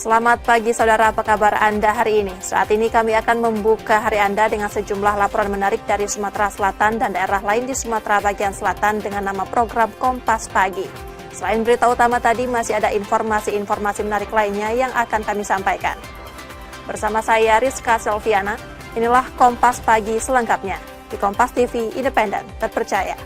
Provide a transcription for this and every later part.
Selamat pagi saudara, apa kabar Anda hari ini? Saat ini kami akan membuka hari Anda dengan sejumlah laporan menarik dari Sumatera Selatan dan daerah lain di Sumatera bagian selatan dengan nama program Kompas Pagi. Selain berita utama tadi, masih ada informasi-informasi menarik lainnya yang akan kami sampaikan. Bersama saya Rizka Selviana, inilah Kompas Pagi selengkapnya di Kompas TV Independen, terpercaya.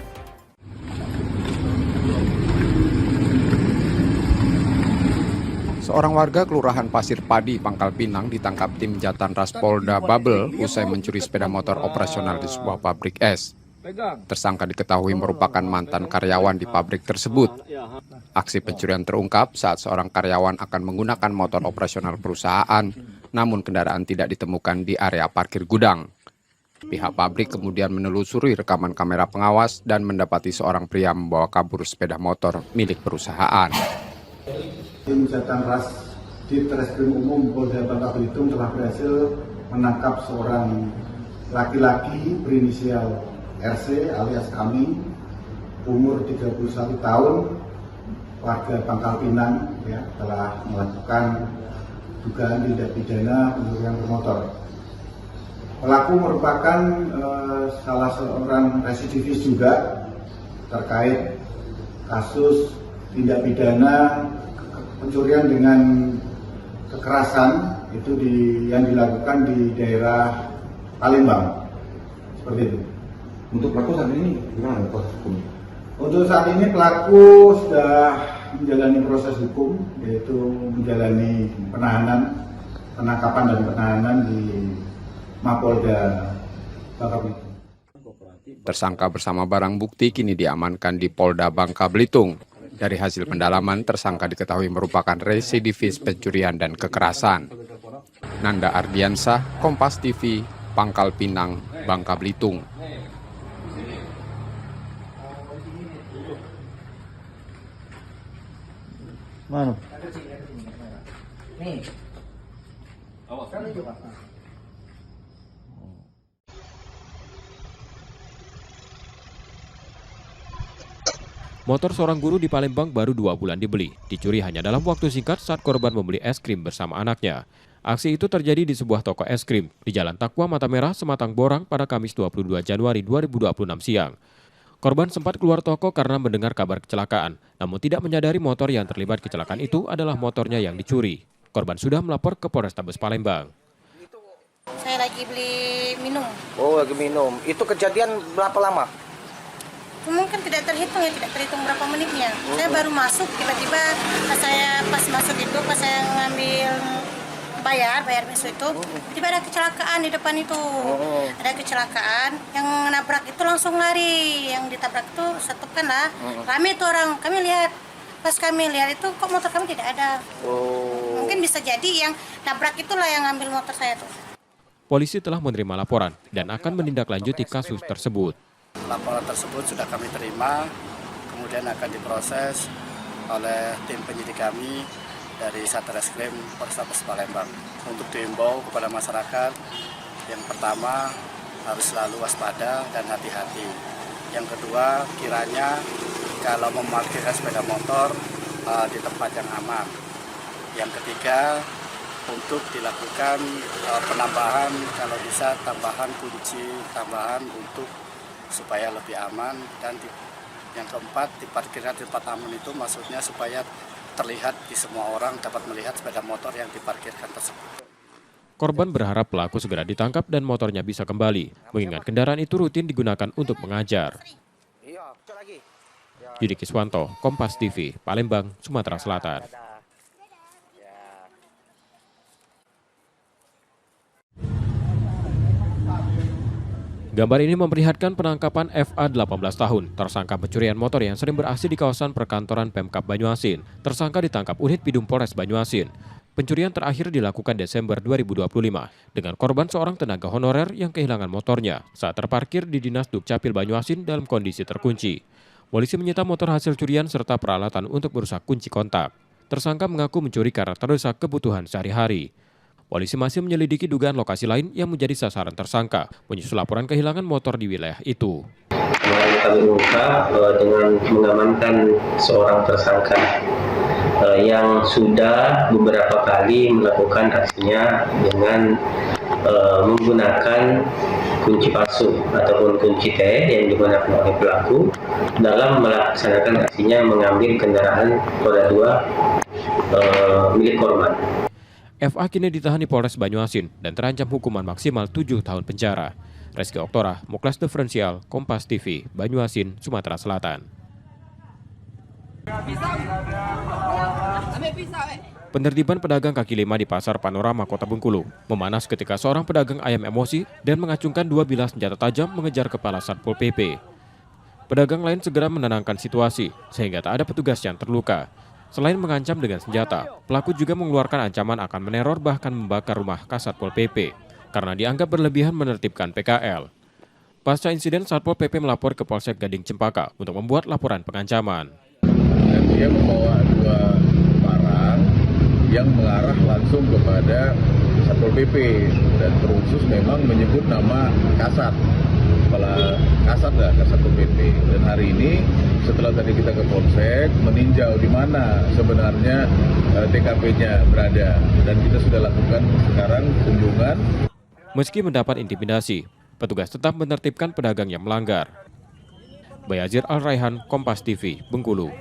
Seorang warga Kelurahan Pasir Padi, Pangkal Pinang ditangkap tim Jatanras Polda Babel usai mencuri sepeda motor operasional di sebuah pabrik es. Tersangka diketahui merupakan mantan karyawan di pabrik tersebut. Aksi pencurian terungkap saat seorang karyawan akan menggunakan motor operasional perusahaan, namun kendaraan tidak ditemukan di area parkir gudang. Pihak pabrik kemudian menelusuri rekaman kamera pengawas dan mendapati seorang pria membawa kabur sepeda motor milik perusahaan. Tim Jatanras di Treskrim Umum Polda Bangka Belitung telah berhasil menangkap seorang laki-laki berinisial RC alias Kami, umur 31 tahun, warga Pangkal Pinang, telah melakukan dugaan tindak pidana pencurian bermotor. Pelaku merupakan salah seorang residivis juga terkait kasus tindak pidana pencurian dengan kekerasan itu yang dilakukan di daerah Palembang, seperti itu. Untuk pelaku saat ini gimana proses hukumnya? Untuk saat ini pelaku sudah menjalani proses hukum, yaitu menjalani penangkapan dan penahanan di Mapolda Bangka Belitung. Tersangka bersama barang bukti kini diamankan di Polda Bangka Belitung. Dari hasil pendalaman, tersangka diketahui merupakan residivis pencurian dan kekerasan. Nanda Ardiansah, Kompas TV, Pangkal Pinang, Bangka Belitung. Mana? Nih. Motor seorang guru di Palembang baru 2 bulan dibeli. Dicuri hanya dalam waktu singkat saat korban membeli es krim bersama anaknya. Aksi itu terjadi di sebuah toko es krim di Jalan Takwa Mata Merah, Sematang Borang pada Kamis 22 Januari 2026 siang. Korban sempat keluar toko karena mendengar kabar kecelakaan, namun tidak menyadari motor yang terlibat kecelakaan itu adalah motornya yang dicuri. Korban sudah melapor ke Polrestabes Palembang. Saya lagi beli minum. Oh, lagi minum. Itu kejadian berapa lama? Mungkin tidak terhitung berapa menitnya. Saya baru masuk, tiba-tiba pas masuk itu, pas saya ngambil bayar besok itu, tiba ada kecelakaan di depan itu. Ada kecelakaan, yang nabrak itu langsung lari, yang ditabrak itu stop kan lah. Rame itu orang, kami lihat. Pas kami lihat itu kok motor kami tidak ada. Mungkin bisa jadi yang nabrak itulah yang ngambil motor saya tuh. Polisi telah menerima laporan dan akan menindaklanjuti kasus tersebut. Laporan tersebut sudah kami terima, kemudian akan diproses oleh tim penyidik kami dari Satreskrim Polrestabes Palembang. Untuk diimbau kepada masyarakat, yang pertama harus selalu waspada dan hati-hati. Yang kedua, kiranya kalau memarkirkan sepeda motor di tempat yang aman. Yang ketiga, untuk dilakukan penambahan, kalau bisa tambahan kunci tambahan untuk supaya lebih aman, dan yang keempat diparkirkan di tempat aman itu maksudnya supaya terlihat di semua orang dapat melihat sepeda motor yang diparkirkan tersebut. Korban berharap pelaku segera ditangkap dan motornya bisa kembali, mengingat kendaraan itu rutin digunakan untuk mengajar. Yudi Kiswanto, Kompas TV, Palembang, Sumatera Selatan. Gambar ini memperlihatkan penangkapan FA 18 tahun, tersangka pencurian motor yang sering beraksi di kawasan perkantoran Pemkab Banyuasin. Tersangka ditangkap unit Bidum Polres Banyuasin. Pencurian terakhir dilakukan Desember 2025 dengan korban seorang tenaga honorer yang kehilangan motornya saat terparkir di Dinas Dukcapil Banyuasin dalam kondisi terkunci. Polisi menyita motor hasil curian serta peralatan untuk merusak kunci kontak. Tersangka mengaku mencuri karena terdesak kebutuhan sehari-hari. Polisi masih menyelidiki dugaan lokasi lain yang menjadi sasaran tersangka, menyusul laporan kehilangan motor di wilayah itu. Kami mengungkap dengan mengamankan seorang tersangka yang sudah beberapa kali melakukan aksinya dengan menggunakan kunci palsu ataupun kunci T yang digunakan oleh pelaku dalam melaksanakan aksinya mengambil kendaraan roda 2 milik korban. FA kini ditahan di Polres Banyuasin dan terancam hukuman maksimal 7 tahun penjara. Reski Oktora, Muklas Diferensial, Kompas TV, Banyuasin, Sumatera Selatan. Penertiban pedagang kaki lima di Pasar Panorama Kota Bengkulu memanas ketika seorang pedagang ayam emosi dan mengacungkan 2 bilah senjata tajam mengejar kepala Satpol PP. Pedagang lain segera menenangkan situasi sehingga tak ada petugas yang terluka. Selain mengancam dengan senjata, pelaku juga mengeluarkan ancaman akan meneror bahkan membakar rumah Kasatpol PP karena dianggap berlebihan menertibkan PKL. Pasca insiden, Satpol PP melapor ke Polsek Gading Cempaka untuk membuat laporan pengancaman. Dan dia membawa 2 barang yang mengarah langsung kepada Satpol PP dan terusus memang menyebut nama Kasat, kepala Kasatpol PP. Dan hari ini setelah tadi kita ke Polsek meninjau di mana sebenarnya TKP-nya berada dan kita sudah lakukan sekarang kunjungan. Meski mendapat intimidasi, petugas tetap menertibkan pedagang yang melanggar. Bayazir Al-Raihan, Kompas TV, Bengkulu.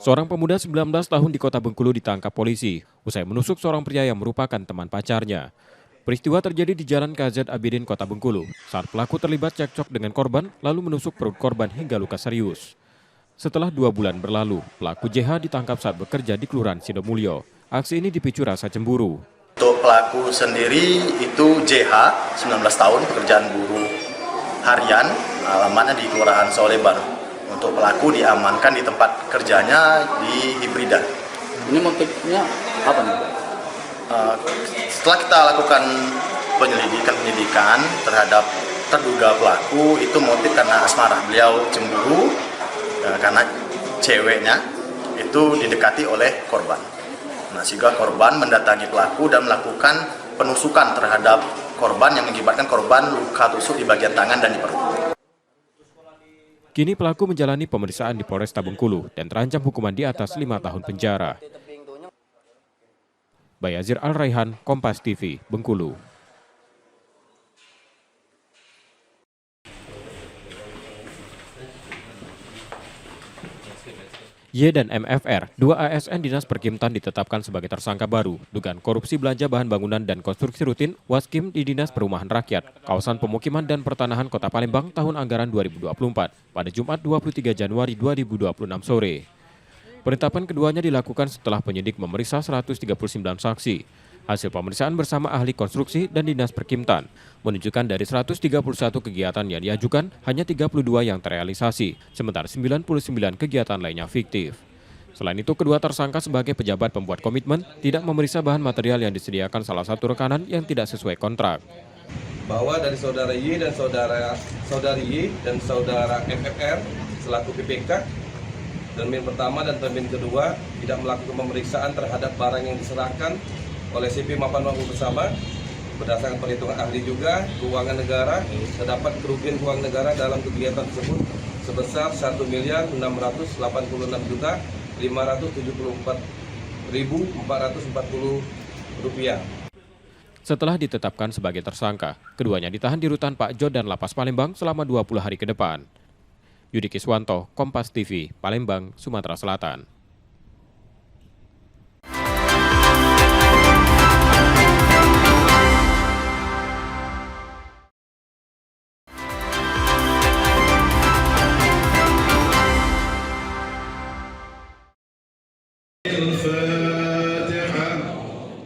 Seorang pemuda 19 tahun di Kota Bengkulu ditangkap polisi usai menusuk seorang pria yang merupakan teman pacarnya. Peristiwa terjadi di Jalan KZ Abidin, Kota Bengkulu, saat pelaku terlibat cekcok dengan korban lalu menusuk perut korban hingga luka serius. Setelah 2 bulan berlalu, pelaku JH ditangkap saat bekerja di Kelurahan Sidomulyo. Aksi ini dipicu rasa cemburu. Untuk pelaku sendiri itu JH, 19 tahun, pekerjaan buruh harian, alamatnya di Kelurahan Solebar. Untuk pelaku diamankan di tempat kerjanya di Hibrida. Ini motifnya apa nih? Setelah kita lakukan penyelidikan terhadap terduga pelaku, itu motif karena asmara. Beliau cemburu karena ceweknya itu didekati oleh korban. Nah, sehingga korban mendatangi pelaku dan melakukan penusukan terhadap korban yang mengakibatkan korban luka tusuk di bagian tangan dan di perut. Kini pelaku menjalani pemeriksaan di Polresta Bengkulu dan terancam hukuman di atas 5 tahun penjara. Bayazir Al-Raihan, Kompas TV, Bengkulu. Y dan MFR, 2 ASN Dinas Perkimtan ditetapkan sebagai tersangka baru dugaan korupsi belanja bahan bangunan dan konstruksi rutin Waskim di Dinas Perumahan Rakyat, Kawasan Pemukiman dan Pertanahan Kota Palembang tahun anggaran 2024 pada Jumat 23 Januari 2026 sore. Penetapan keduanya dilakukan setelah penyidik memeriksa 139 saksi. Hasil pemeriksaan bersama ahli konstruksi dan Dinas Perkimtan menunjukkan dari 131 kegiatan yang diajukan, hanya 32 yang terrealisasi, sementara 99 kegiatan lainnya fiktif. Selain itu, kedua tersangka sebagai pejabat pembuat komitmen tidak memeriksa bahan material yang disediakan salah satu rekanan yang tidak sesuai kontrak. Bahwa dari saudara Y dan saudari Y dan saudara FFR selaku PPK, termin pertama dan termin kedua tidak melakukan pemeriksaan terhadap barang yang diserahkan oleh CP maupun bersama. Berdasarkan perhitungan ahli juga, keuangan negara terdapat kerugian keuangan negara dalam kegiatan tersebut sebesar 1.686.574.440 rupiah. Setelah ditetapkan sebagai tersangka, keduanya ditahan di Rutan Pak Jo dan Lapas Palembang selama 20 hari ke depan. Yudi Kiswanto, Kompas TV, Palembang, Sumatera Selatan.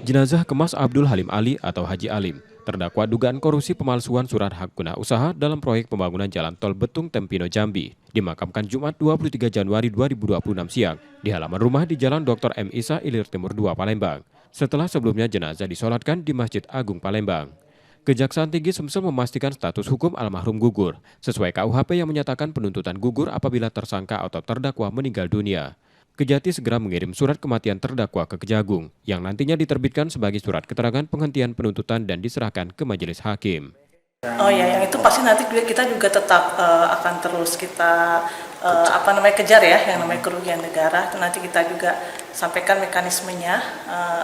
Jenazah Kemas Abdul Halim Ali atau Haji Alim, terdakwa dugaan korupsi pemalsuan surat hak guna usaha dalam proyek pembangunan jalan tol Betung Tempino Jambi, dimakamkan Jumat 23 Januari 2026 siang di halaman rumah di Jalan Dr. M. Isa Ilir Timur 2 Palembang, setelah sebelumnya jenazah disolatkan di Masjid Agung Palembang. Kejaksaan Tinggi Sumsel memastikan status hukum almarhum gugur, sesuai KUHP yang menyatakan penuntutan gugur apabila tersangka atau terdakwa meninggal dunia. Kejati segera mengirim surat kematian terdakwa ke Kejagung, yang nantinya diterbitkan sebagai surat keterangan penghentian penuntutan dan diserahkan ke majelis hakim. Oh ya, yang itu pasti nanti kita juga tetap akan terus kita kejar ya, yang namanya kerugian negara. Itu nanti kita juga sampaikan mekanismenya,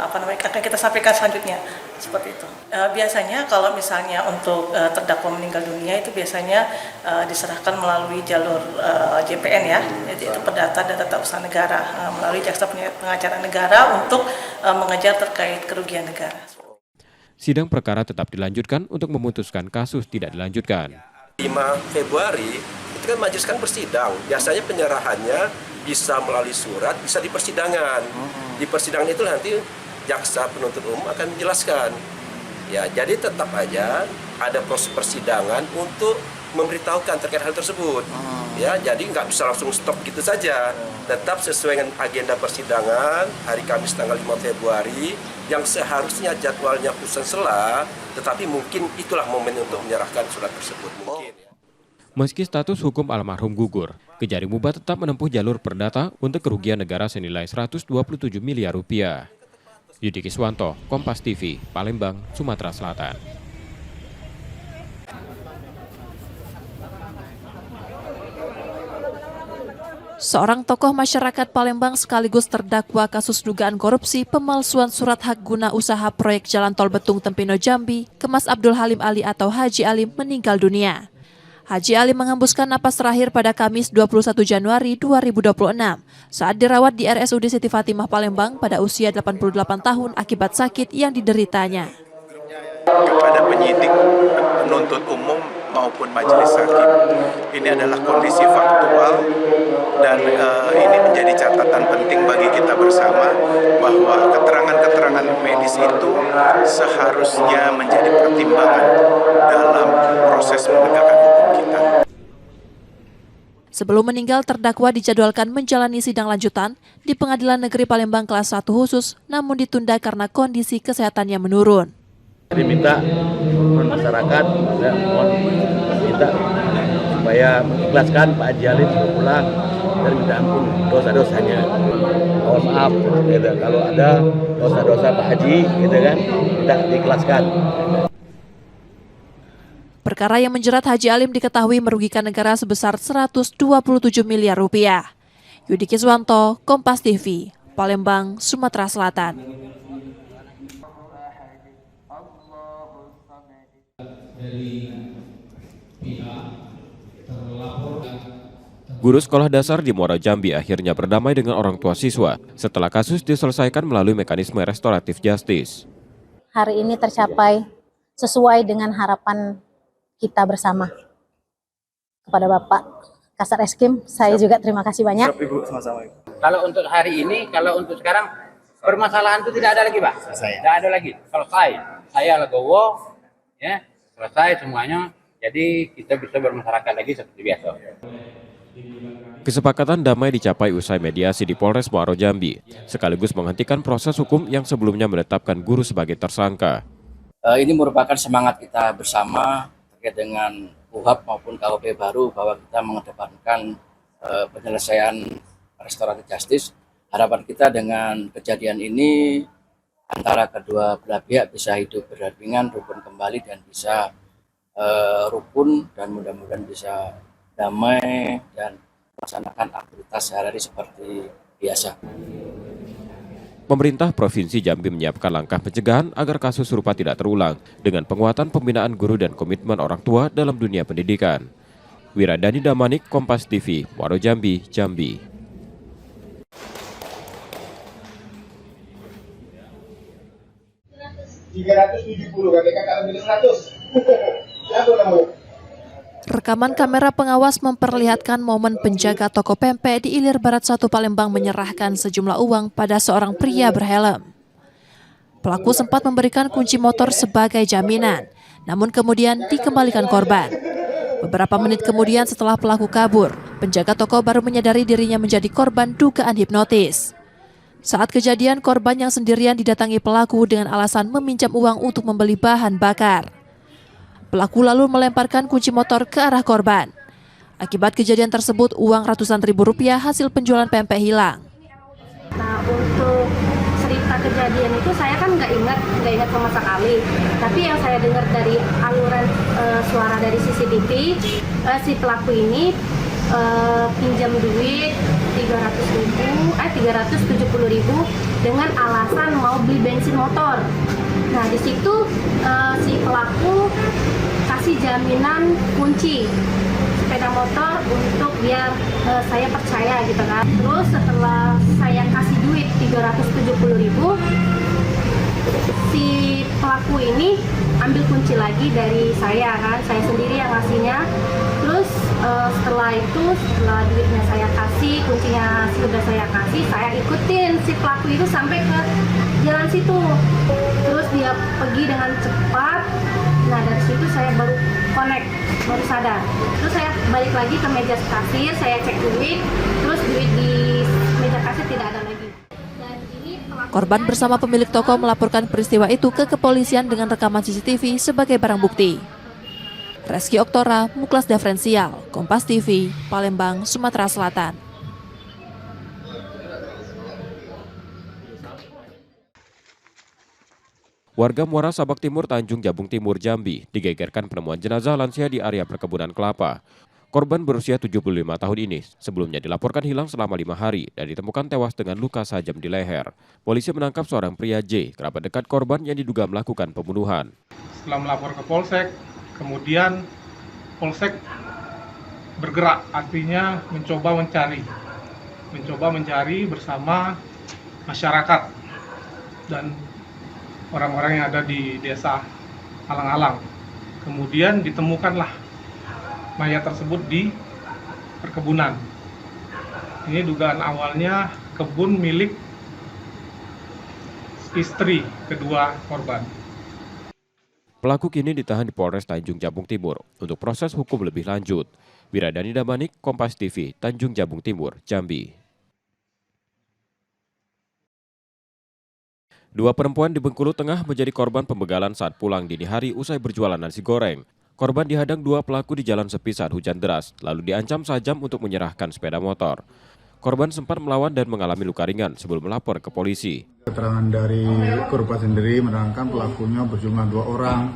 akan kita sampaikan selanjutnya seperti itu. Biasanya kalau misalnya untuk terdakwa meninggal dunia itu biasanya diserahkan melalui jalur JPN ya, jadi itu perdata dan tata usaha negara melalui jaksa pengacara negara untuk mengejar terkait kerugian negara. Sidang perkara tetap dilanjutkan untuk memutuskan kasus tidak dilanjutkan. 5 Februari itu kan majelis kan bersidang. Biasanya penyerahannya bisa melalui surat, bisa di persidangan. Di persidangan itu nanti jaksa penuntut umum akan menjelaskan. Ya, jadi tetap aja ada proses persidangan untuk memberitahukan terkait hal tersebut. Ya, jadi nggak bisa langsung stop gitu saja. Tetap sesuai dengan agenda persidangan hari Kamis tanggal 5 Februari yang seharusnya jadwalnya putusan sela, tetapi mungkin itulah momen untuk menyerahkan surat tersebut mungkin. Meski status hukum almarhum gugur, Kejari Muba tetap menempuh jalur perdata untuk kerugian negara senilai 127 miliar rupiah. Yudi Kiswanto, Kompas TV, Palembang, Sumatera Selatan. Seorang tokoh masyarakat Palembang sekaligus terdakwa kasus dugaan korupsi pemalsuan surat hak guna usaha proyek Jalan Tol Betung Tempino Jambi, Kemas Abdul Halim Ali atau Haji Alim meninggal dunia. Haji Alim menghembuskan napas terakhir pada Kamis 21 Januari 2026 saat dirawat di RSUD Siti Fatimah Palembang pada usia 88 tahun akibat sakit yang dideritanya. Kepada penyidik, penuntut umum maupun majelis hakim, ini adalah kondisi faktual dan ini menjadi catatan penting bagi kita bersama bahwa keterangan-keterangan medis itu seharusnya menjadi pertimbangan dalam proses penegakan hukum kita. Sebelum meninggal, terdakwa dijadwalkan menjalani sidang lanjutan di Pengadilan Negeri Palembang kelas 1 khusus, namun ditunda karena kondisi kesehatannya menurun. Diminta masyarakat, mohon minta supaya mengikhlaskan Pak Haji Alim pulang dan minta ampun dosa-dosanya. Mohon maaf gitu, kalau ada dosa-dosa Pak Haji gitu kan, minta diikhlaskan. Perkara yang menjerat Haji Alim diketahui merugikan negara sebesar 127 miliar rupiah. Yudi Kiswanto, Kompas TV, Palembang, Sumatera Selatan. Guru sekolah dasar di Muara Jambi akhirnya berdamai dengan orang tua siswa setelah kasus diselesaikan melalui mekanisme restoratif justice. Hari ini tercapai sesuai dengan harapan kita bersama. Kepada Bapak Kasat Reskrim, saya juga terima kasih banyak. Kalau untuk hari ini, kalau untuk sekarang, permasalahan itu tidak ada lagi, Pak. Tidak ada lagi. Selesai. Saya legowo, ya, selesai semuanya. Jadi kita bisa bermasyarakat lagi seperti biasa. Kesepakatan damai dicapai usai mediasi di Polres Muaro Jambi, sekaligus menghentikan proses hukum yang sebelumnya menetapkan guru sebagai tersangka. Ini merupakan semangat kita bersama terkait dengan UHAP maupun KUHP baru bahwa kita mengedepankan penyelesaian restoratif justice. Harapan kita dengan kejadian ini antara kedua belah pihak bisa hidup berdampingan, rukun kembali dan bisa rukun dan mudah-mudahan bisa damai dan melaksanakan aktivitas sehari-hari seperti biasa. Pemerintah Provinsi Jambi menyiapkan langkah pencegahan agar kasus serupa tidak terulang dengan penguatan pembinaan guru dan komitmen orang tua dalam dunia pendidikan. Wiradani Damanik, Kompas TV, Muaro Jambi, Jambi. Rekaman kamera pengawas memperlihatkan momen penjaga toko pempek di Ilir Barat 1 Palembang menyerahkan sejumlah uang pada seorang pria berhelm. Pelaku sempat memberikan kunci motor sebagai jaminan, namun kemudian dikembalikan korban. Beberapa menit kemudian setelah pelaku kabur, penjaga toko baru menyadari dirinya menjadi korban dugaan hipnotis. Saat kejadian, korban yang sendirian didatangi pelaku dengan alasan meminjam uang untuk membeli bahan bakar. Pelaku lalu melemparkan kunci motor ke arah korban. Akibat kejadian tersebut, uang ratusan ribu rupiah hasil penjualan pempek hilang. Nah, untuk cerita kejadian itu saya kan nggak ingat sama sekali. Tapi yang saya dengar dari aluran suara dari CCTV, si pelaku ini pinjam duit 370.000 dengan alasan mau beli bensin motor. Nah di situ si pelaku kasih jaminan kunci sepeda motor untuk biar saya percaya gitu kan. Terus setelah saya kasih duit 370.000, si pelaku ini ambil kunci lagi dari saya kan, saya sendiri yang ngasihnya. Terus setelah duitnya saya kasih, kuncinya sudah saya kasih, saya ikutin si pelaku itu sampai ke jalan situ. Terus dia pergi dengan cepat. Nah dari situ saya baru connect, baru sadar. Terus saya balik lagi ke meja kasir, saya cek duit, terus duit di meja kasir tidak ada lagi. Korban bersama pemilik toko melaporkan peristiwa itu ke kepolisian dengan rekaman CCTV sebagai barang bukti. Reski Oktora, Muklas Diferensial, Kompas TV, Palembang, Sumatera Selatan. Warga Muara Sabak Timur, Tanjung Jabung Timur, Jambi digegerkan penemuan jenazah lansia di area perkebunan kelapa. Korban berusia 75 tahun ini sebelumnya dilaporkan hilang selama 5 hari dan ditemukan tewas dengan luka sajam di leher. Polisi menangkap seorang pria J, kerabat dekat korban yang diduga melakukan pembunuhan. Setelah melapor ke Polsek, kemudian Polsek bergerak, artinya mencoba mencari bersama masyarakat dan orang-orang yang ada di desa Alang-Alang. Kemudian ditemukanlah mayat tersebut di perkebunan. Ini dugaan awalnya kebun milik istri kedua korban. Pelaku kini ditahan di Polres Tanjung Jabung Timur untuk proses hukum lebih lanjut. Wiradani Damanik, Kompas TV, Tanjung Jabung Timur, Jambi. Dua perempuan di Bengkulu Tengah menjadi korban pembegalan saat pulang dini hari usai berjualan nasi goreng. Korban dihadang dua pelaku di jalan sepi saat hujan deras, lalu diancam sajam untuk menyerahkan sepeda motor. Korban sempat melawan dan mengalami luka ringan sebelum melapor ke polisi. Keterangan dari korban sendiri menerangkan pelakunya berjumlah 2 orang,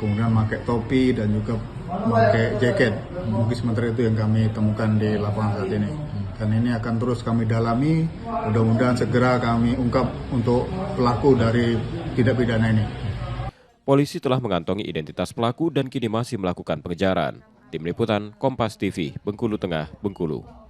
kemudian pakai topi dan juga pakai jaket. Mungkin sementara itu yang kami temukan di lapangan saat ini. Dan ini akan terus kami dalami, mudah-mudahan segera kami ungkap untuk pelaku dari tindak pidana ini. Polisi telah mengantongi identitas pelaku dan kini masih melakukan pengejaran. Tim Liputan Kompas TV, Bengkulu Tengah, Bengkulu.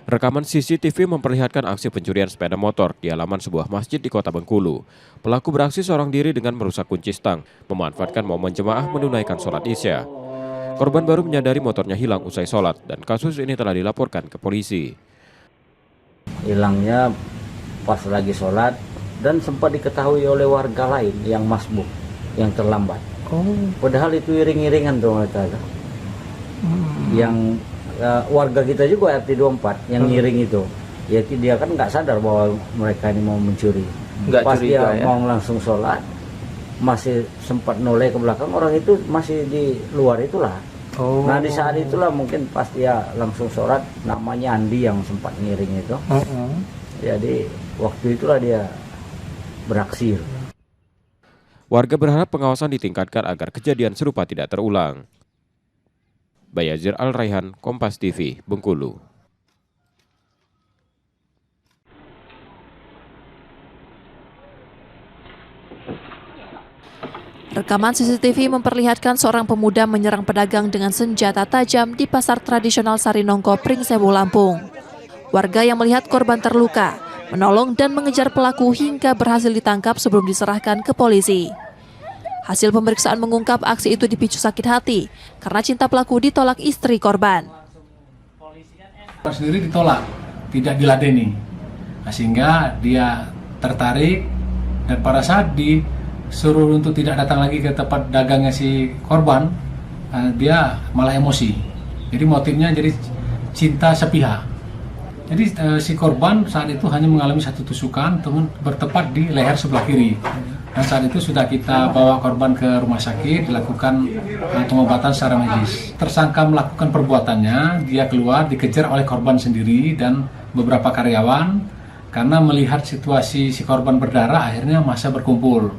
Rekaman CCTV memperlihatkan aksi pencurian sepeda motor di halaman sebuah masjid di kota Bengkulu. Pelaku beraksi seorang diri dengan merusak kunci stang, memanfaatkan momen jemaah menunaikan sholat Isya. Korban baru menyadari motornya hilang usai sholat dan kasus ini telah dilaporkan ke polisi. Hilangnya pas lagi sholat dan sempat diketahui oleh warga lain yang masbuk, yang terlambat. Padahal itu iring-iringan tuh mereka. Yang warga kita juga RT 24 yang ngiring itu, ya dia kan nggak sadar bahwa mereka ini mau mencuri. Pas dia mau langsung sholat, masih sempat noleh ke belakang, orang itu masih di luar itulah. Nah di saat itulah mungkin pas dia langsung sholat, namanya Andi yang sempat ngiring itu. Jadi waktu itulah dia beraksi. Warga berharap pengawasan ditingkatkan agar kejadian serupa tidak terulang. Bayazir Al-Raihan, Kompas TV, Bengkulu. Rekaman CCTV memperlihatkan seorang pemuda menyerang pedagang dengan senjata tajam di pasar tradisional Sarinongko, Pringsewu, Lampung. Warga yang melihat korban terluka menolong dan mengejar pelaku hingga berhasil ditangkap sebelum diserahkan ke polisi. Hasil pemeriksaan mengungkap aksi itu dipicu sakit hati karena cinta pelaku ditolak istri korban. Sendiri ditolak, tidak diladeni, sehingga dia tertarik dan pada saat disuruh untuk tidak datang lagi ke tempat dagangnya si korban, dia malah emosi. Jadi motifnya jadi cinta sepihak. Jadi si korban saat itu hanya mengalami satu tusukan, bertepat di leher sebelah kiri. Dan saat itu sudah kita bawa korban ke rumah sakit, dilakukan pengobatan secara medis. Tersangka melakukan perbuatannya, dia keluar dikejar oleh korban sendiri dan beberapa karyawan. Karena melihat situasi si korban berdarah, akhirnya massa berkumpul.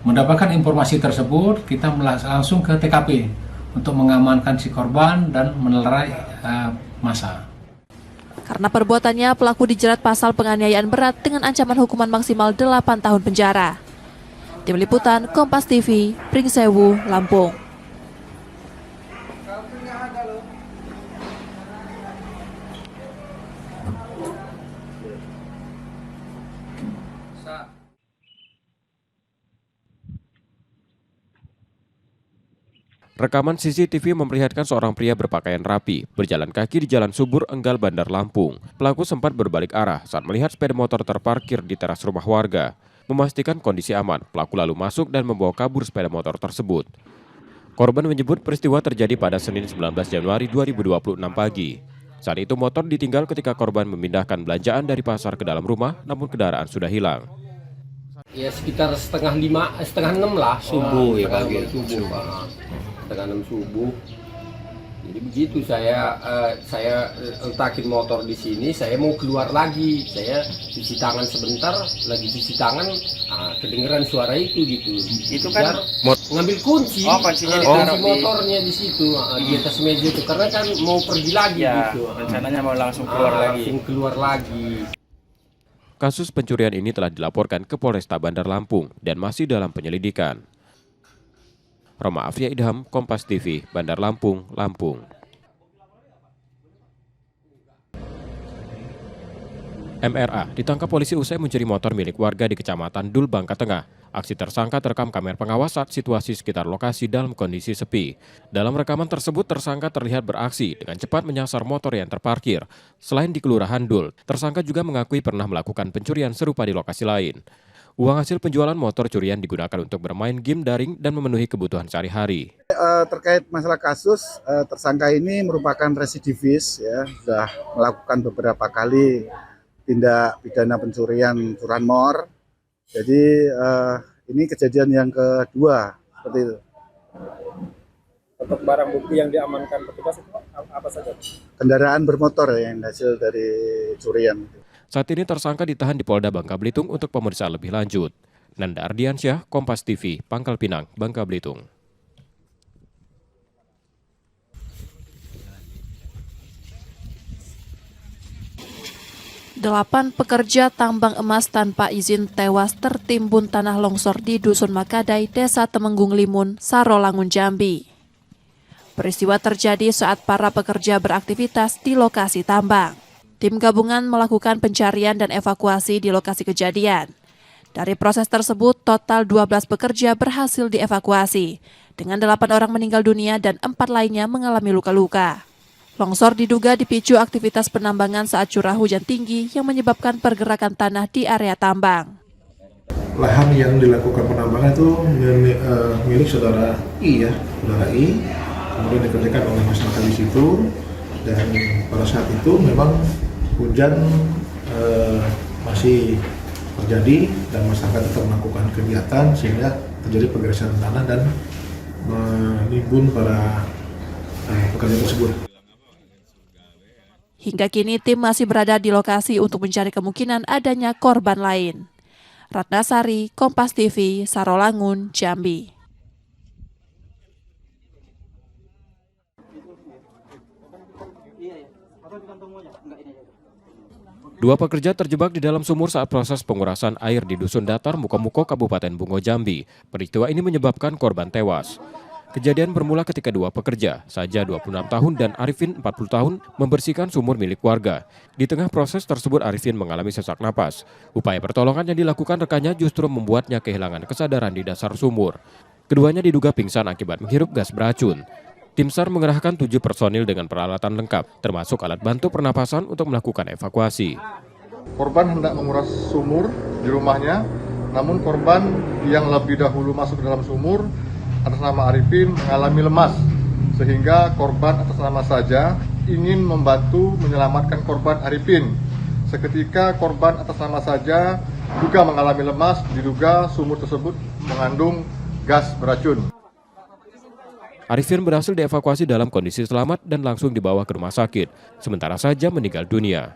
Mendapatkan informasi tersebut, kita langsung ke TKP untuk mengamankan si korban dan melerai massa. Karena perbuatannya, pelaku dijerat pasal penganiayaan berat dengan ancaman hukuman maksimal 8 tahun penjara. Tim Liputan, Kompas TV, Pringsewu, Lampung. Rekaman CCTV memperlihatkan seorang pria berpakaian rapi, berjalan kaki di Jalan Subur, Enggal, Bandar Lampung. Pelaku sempat berbalik arah saat melihat sepeda motor terparkir di teras rumah warga. Memastikan kondisi aman, pelaku lalu masuk dan membawa kabur sepeda motor tersebut. Korban menyebut peristiwa terjadi pada Senin 19 Januari 2026 pagi. Saat itu motor ditinggal ketika korban memindahkan belanjaan dari pasar ke dalam rumah, namun kendaraan sudah hilang. Ya sekitar setengah 6 lah subuh ya pagi. Setengah 6 subuh. Jadi begitu saya letakin motor di sini, saya mau keluar lagi, saya cuci tangan sebentar, lagi cuci tangan, kedengeran suara itu gitu. Itu kan ngambil kunci, kuncinya kunci motornya di situ, di atas meja itu, karena kan mau pergi lagi ya, gitu. Rencananya mau langsung keluar lagi. Kasus pencurian ini telah dilaporkan ke Polresta Bandar Lampung dan masih dalam penyelidikan. Roma Afia Idham, Kompas TV, Bandar Lampung, Lampung. MRA ditangkap polisi usai mencuri motor milik warga di Kecamatan Dul, Bangka Tengah. Aksi tersangka terekam kamera pengawas saat situasi sekitar lokasi dalam kondisi sepi. Dalam rekaman tersebut, tersangka terlihat beraksi dengan cepat menyasar motor yang terparkir. Selain di Kelurahan Dul, tersangka juga mengakui pernah melakukan pencurian serupa di lokasi lain. Uang hasil penjualan motor curian digunakan untuk bermain game daring dan memenuhi kebutuhan sehari-hari. Terkait masalah kasus, tersangka ini merupakan residivis, ya, sudah melakukan beberapa kali tindak pidana pencurian curanmor. Jadi ini kejadian yang kedua seperti itu. Untuk barang bukti yang diamankan petugas itu apa saja? Kendaraan bermotor yang hasil dari curian. Saat ini tersangka ditahan di Polda Bangka Belitung untuk pemeriksaan lebih lanjut. Nanda Ardiansyah, Kompas TV, Pangkal Pinang, Bangka Belitung. Delapan pekerja tambang emas tanpa izin tewas tertimbun tanah longsor di Dusun Makadai, Desa Temenggung Limun, Sarolangun, Jambi. Peristiwa terjadi saat para pekerja beraktivitas di lokasi tambang. Tim gabungan melakukan pencarian dan evakuasi di lokasi kejadian. Dari proses tersebut, total 12 pekerja berhasil dievakuasi, dengan 8 orang meninggal dunia dan 4 lainnya mengalami luka-luka. Longsor diduga dipicu aktivitas penambangan saat curah hujan tinggi yang menyebabkan pergerakan tanah di area tambang. Lahan yang dilakukan penambangan itu milik saudara I, kemudian dikerjakan oleh masyarakat di situ, dan pada saat itu memang hujan masih terjadi dan masyarakat tetap melakukan kegiatan sehingga terjadi pergerakan tanah dan menimbun para pekerja tersebut. Hingga kini tim masih berada di lokasi untuk mencari kemungkinan adanya korban lain. Ratnasari, Kompas TV, Sarolangun, Jambi. Dua pekerja terjebak di dalam sumur saat proses pengurasan air di Dusun Datar, Mukomuko, Kabupaten Bungo, Jambi. Peristiwa ini menyebabkan korban tewas. Kejadian bermula ketika dua pekerja, Saja 26 tahun dan Arifin 40 tahun, membersihkan sumur milik warga. Di tengah proses tersebut Arifin mengalami sesak napas. Upaya pertolongan yang dilakukan rekannya justru membuatnya kehilangan kesadaran di dasar sumur. Keduanya diduga pingsan akibat menghirup gas beracun. Tim SAR mengerahkan 7 personil dengan peralatan lengkap, termasuk alat bantu pernapasan untuk melakukan evakuasi. Korban hendak menguras sumur di rumahnya, namun korban yang lebih dahulu masuk ke dalam sumur atas nama Arifin mengalami lemas, sehingga korban atas nama Saja ingin membantu menyelamatkan korban Arifin. Seketika korban atas nama saja juga mengalami lemas, diduga sumur tersebut mengandung gas beracun. Arifin berhasil dievakuasi dalam kondisi selamat dan langsung dibawa ke rumah sakit, sementara saja meninggal dunia.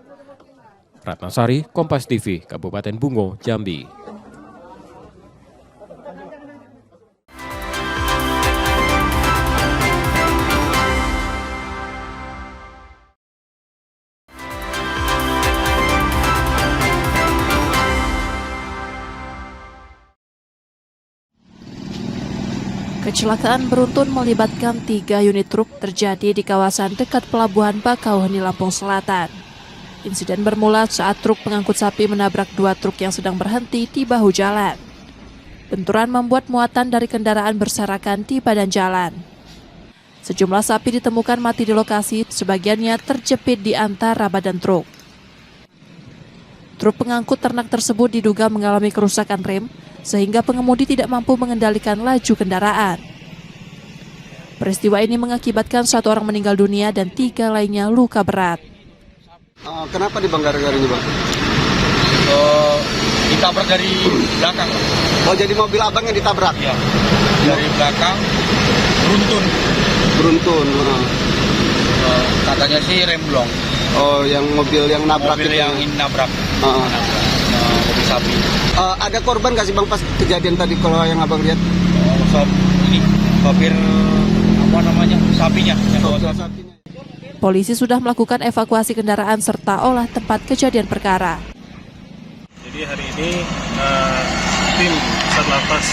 Ratnasari, Kompas TV, Kabupaten Bungo, Jambi. Kecelakaan beruntun melibatkan 3 unit truk terjadi di kawasan dekat Pelabuhan Bakauheni, Lampung Selatan. Insiden bermula saat truk pengangkut sapi menabrak 2 truk yang sedang berhenti di bahu jalan. Benturan membuat muatan dari kendaraan berserakan di badan jalan. Sejumlah sapi ditemukan mati di lokasi, sebagiannya terjepit di antara badan truk. Truk pengangkut ternak tersebut diduga mengalami kerusakan rem, sehingga pengemudi tidak mampu mengendalikan laju kendaraan. Peristiwa ini mengakibatkan 1 orang meninggal dunia dan 3 lainnya luka berat. Kenapa di Banggar-Gar ini, Bang? Ditabrak dari belakang. Oh, jadi mobil abang yang ditabrak? Iya, dari belakang, beruntun. Katanya sih rem blong. Oh, yang mobil yang nabrak mobil itu? Yang ini nabrak. Mobil sapi. Ada korban nggak sih, Bang, pas kejadian tadi kalau yang abang lihat? Sopir sapinya. Polisi sudah melakukan evakuasi kendaraan serta olah tempat kejadian perkara. Jadi hari ini tim Satlantas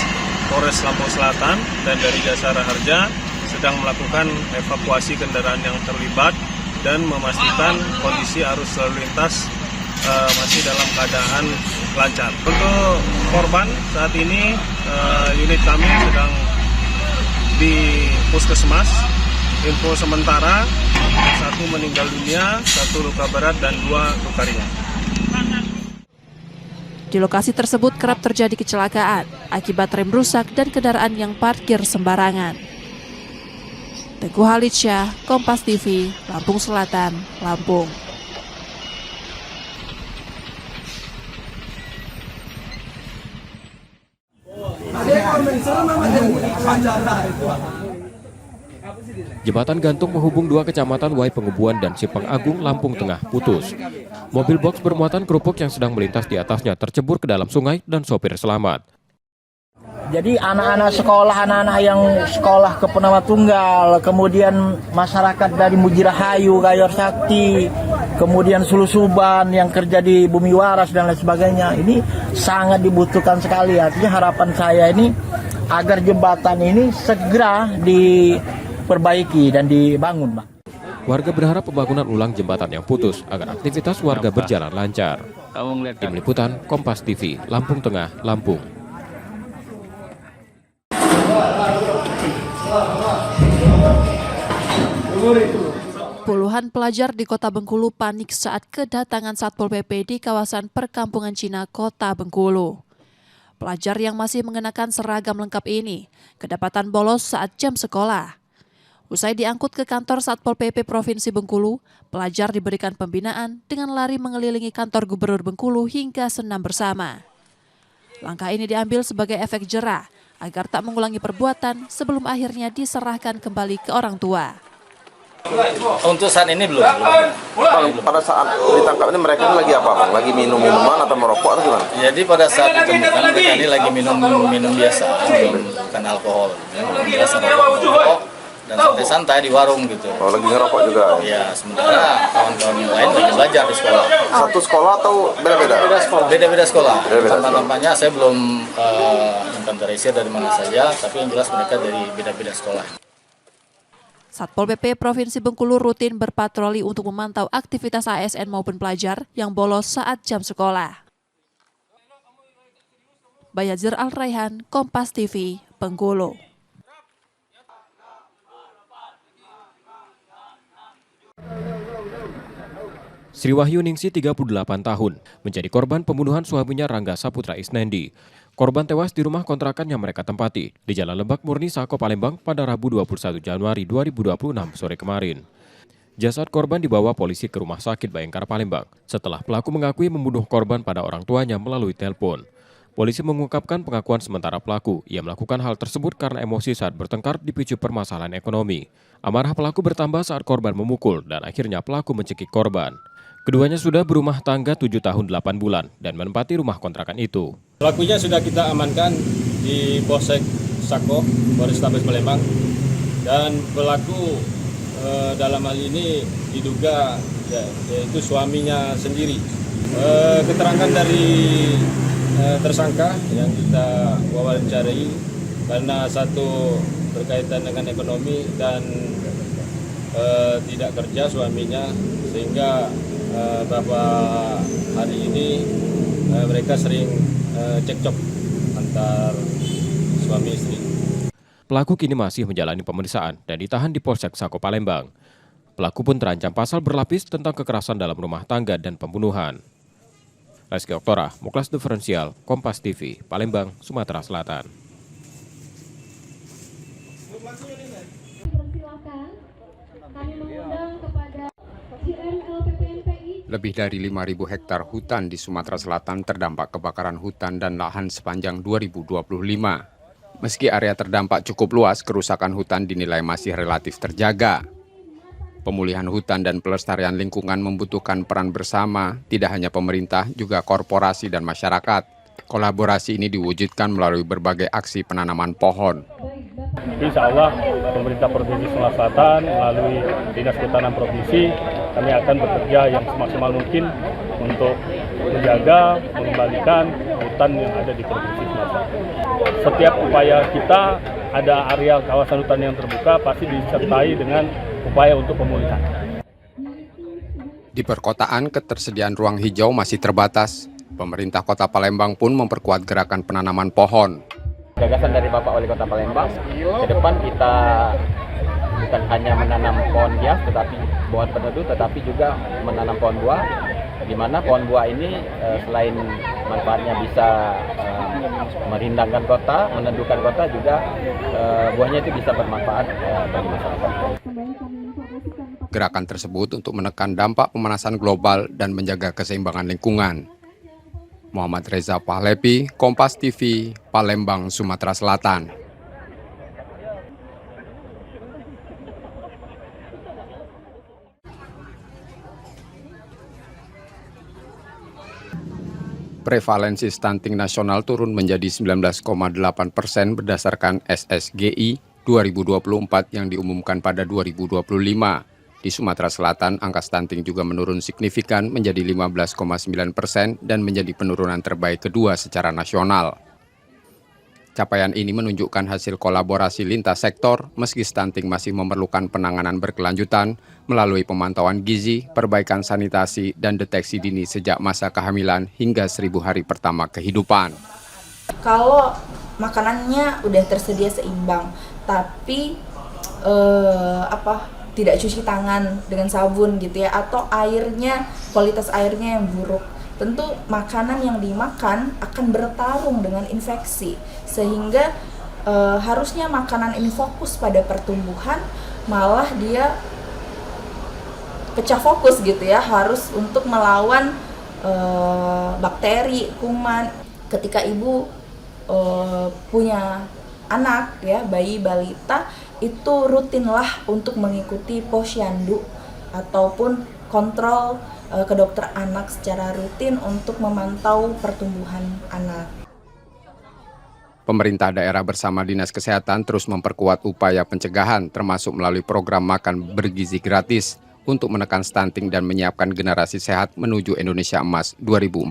Polres Lampung Selatan dan dari Jasara Harja sedang melakukan evakuasi kendaraan yang terlibat dan memastikan kondisi arus lalu lintas masih dalam keadaan lancar. Untuk korban saat ini unit kami sedang di puskesmas. Info sementara 1 meninggal dunia, 1 luka berat dan 2 luka ringan. Di lokasi tersebut kerap terjadi kecelakaan akibat rem rusak dan kendaraan yang parkir sembarangan. Teguh Halidsya, Kompas TV, Lampung Selatan, Lampung. Jembatan gantung menghubung 2 kecamatan Wai Pengubuan dan Sipeng Agung, Lampung Tengah putus. Mobil box bermuatan kerupuk yang sedang melintas di atasnya tercebur ke dalam sungai dan sopir selamat. Jadi anak-anak yang sekolah ke Purnama Tunggal, kemudian masyarakat dari Mujirahayu, Gayor Sakti, kemudian Sulusuban yang kerja di Bumi Waras dan lain sebagainya, ini sangat dibutuhkan sekali. Artinya harapan saya ini agar jembatan ini segera diperbaiki dan dibangun, Pak. Warga berharap pembangunan ulang jembatan yang putus agar aktivitas warga berjalan lancar. Tim Liputan Kompas TV, Lampung Tengah, Lampung. Puluhan pelajar di Kota Bengkulu panik saat kedatangan Satpol PP di kawasan perkampungan Cina Kota Bengkulu. Pelajar yang masih mengenakan seragam lengkap ini kedapatan bolos saat jam sekolah. Usai diangkut ke kantor Satpol PP Provinsi Bengkulu, pelajar diberikan pembinaan dengan lari mengelilingi kantor Gubernur Bengkulu hingga senam bersama. Langkah ini diambil sebagai efek jera agar tak mengulangi perbuatan sebelum akhirnya diserahkan kembali ke orang tua. Untuk saat ini belum. Pada saat ditangkap ini mereka lagi apa, Bang? Lagi minum minuman atau merokok atau gimana? Jadi pada saat ditemukan mereka ini lagi minum biasa, bukan alkohol. Biasa rokok dan santai-santai di warung gitu. Oh, lagi ngerokok juga? Iya, sementara kawan-kawan yang lain lagi belajar di sekolah. Satu sekolah atau beda-beda? Beda-beda sekolah. Tempat-tempatnya saya belum inventarisir dari mana saja, tapi yang jelas mereka dari beda-beda sekolah. Satpol PP Provinsi Bengkulu rutin berpatroli untuk memantau aktivitas ASN maupun pelajar yang bolos saat jam sekolah. Bayazir Al-Raihan, Kompas TV, Bengkulu. Sri Wahyuningsi 38 tahun menjadi korban pembunuhan suaminya Rangga Saputra Isnendi. Korban tewas di rumah kontrakan yang mereka tempati di Jalan Lebak Murni, Sako, Palembang pada Rabu 21 Januari 2026 sore kemarin. Jasad korban dibawa polisi ke Rumah Sakit Bayangkara Palembang setelah pelaku mengakui membunuh korban pada orang tuanya melalui telepon. Polisi mengungkapkan pengakuan sementara pelaku. Ia melakukan hal tersebut karena emosi saat bertengkar dipicu permasalahan ekonomi. Amarah pelaku bertambah saat korban memukul dan akhirnya pelaku mencekik korban. Keduanya sudah berumah tangga 7 tahun 8 bulan dan menempati rumah kontrakan itu. Pelakunya sudah kita amankan di Polsek Sako, Polrestabes Palembang, dan pelaku dalam hal ini diduga yaitu suaminya sendiri. Keterangan dari tersangka yang kita wawancarai karena satu berkaitan dengan ekonomi dan tidak kerja suaminya, sehingga beberapa hari ini mereka sering cekcok antar suami istri. Pelaku kini masih menjalani pemeriksaan dan ditahan di Polsek Sako Palembang. Pelaku pun terancam pasal berlapis tentang kekerasan dalam rumah tangga dan pembunuhan. Rizky Oktora, Muklas Diferensial, Kompas TV, Palembang, Sumatera Selatan. Lebih dari 5.000 hektar hutan di Sumatera Selatan terdampak kebakaran hutan dan lahan sepanjang 2025. Meski area terdampak cukup luas, kerusakan hutan dinilai masih relatif terjaga. Pemulihan hutan dan pelestarian lingkungan membutuhkan peran bersama, tidak hanya pemerintah, juga korporasi dan masyarakat. Kolaborasi ini diwujudkan melalui berbagai aksi penanaman pohon. Insya Allah, pemerintah Provinsi Sumatera Selatan melalui Dinas Kehutanan Provinsi, kami akan bekerja yang semaksimal mungkin untuk menjaga, mengembalikan hutan yang ada di Provinsi Sumatera Selatan. Setiap upaya kita, ada area kawasan hutan yang terbuka, pasti disertai dengan upaya untuk pemulihan. Di perkotaan, ketersediaan ruang hijau masih terbatas. Pemerintah Kota Palembang pun memperkuat gerakan penanaman pohon. Gagasan dari Bapak Wali Kota Palembang, ke depan kita bukan hanya menanam pohon hias, tetapi pohon peneduh, tetapi juga menanam pohon buah, di mana pohon buah ini selain manfaatnya bisa merindangkan kota, meneduhkan kota, juga buahnya itu bisa bermanfaat bagi masyarakat. Gerakan tersebut untuk menekan dampak pemanasan global dan menjaga keseimbangan lingkungan. Muhammad Reza Pahlepi, Kompas TV, Palembang, Sumatera Selatan. Prevalensi stunting nasional turun menjadi 19,8% berdasarkan SSGI 2024 yang diumumkan pada 2025. Di Sumatera Selatan, angka stunting juga menurun signifikan menjadi 15,9% dan menjadi penurunan terbaik kedua secara nasional. Capaian ini menunjukkan hasil kolaborasi lintas sektor, meski stunting masih memerlukan penanganan berkelanjutan melalui pemantauan gizi, perbaikan sanitasi, dan deteksi dini sejak masa kehamilan hingga 1000 hari pertama kehidupan. Kalau makanannya udah tersedia seimbang, tapi tidak cuci tangan dengan sabun gitu ya, atau airnya, kualitas airnya yang buruk, tentu makanan yang dimakan akan bertarung dengan infeksi, sehingga harusnya makanan ini fokus pada pertumbuhan, malah dia pecah fokus gitu ya, harus untuk melawan bakteri, kuman. Ketika ibu punya anak ya, bayi balita, itu rutinlah untuk mengikuti posyandu ataupun kontrol ke dokter anak secara rutin untuk memantau pertumbuhan anak. Pemerintah daerah bersama Dinas Kesehatan terus memperkuat upaya pencegahan termasuk melalui program makan bergizi gratis untuk menekan stunting dan menyiapkan generasi sehat menuju Indonesia Emas 2045.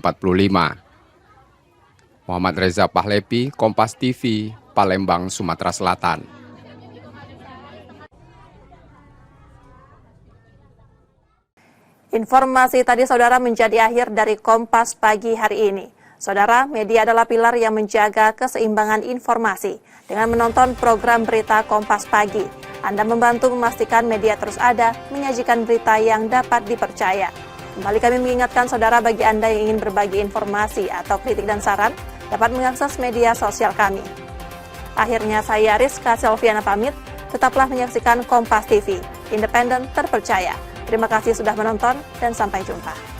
Muhammad Reza Pahlepi, Kompas TV, Palembang, Sumatera Selatan. Informasi tadi saudara menjadi akhir dari Kompas pagi hari ini. Saudara, media adalah pilar yang menjaga keseimbangan informasi. Dengan menonton program berita Kompas Pagi, Anda membantu memastikan media terus ada, menyajikan berita yang dapat dipercaya. Kembali kami mengingatkan saudara, bagi Anda yang ingin berbagi informasi atau kritik dan saran, dapat mengakses media sosial kami. Akhirnya saya Rizka Selviana pamit, tetaplah menyaksikan Kompas TV, independen terpercaya. Terima kasih sudah menonton dan sampai jumpa.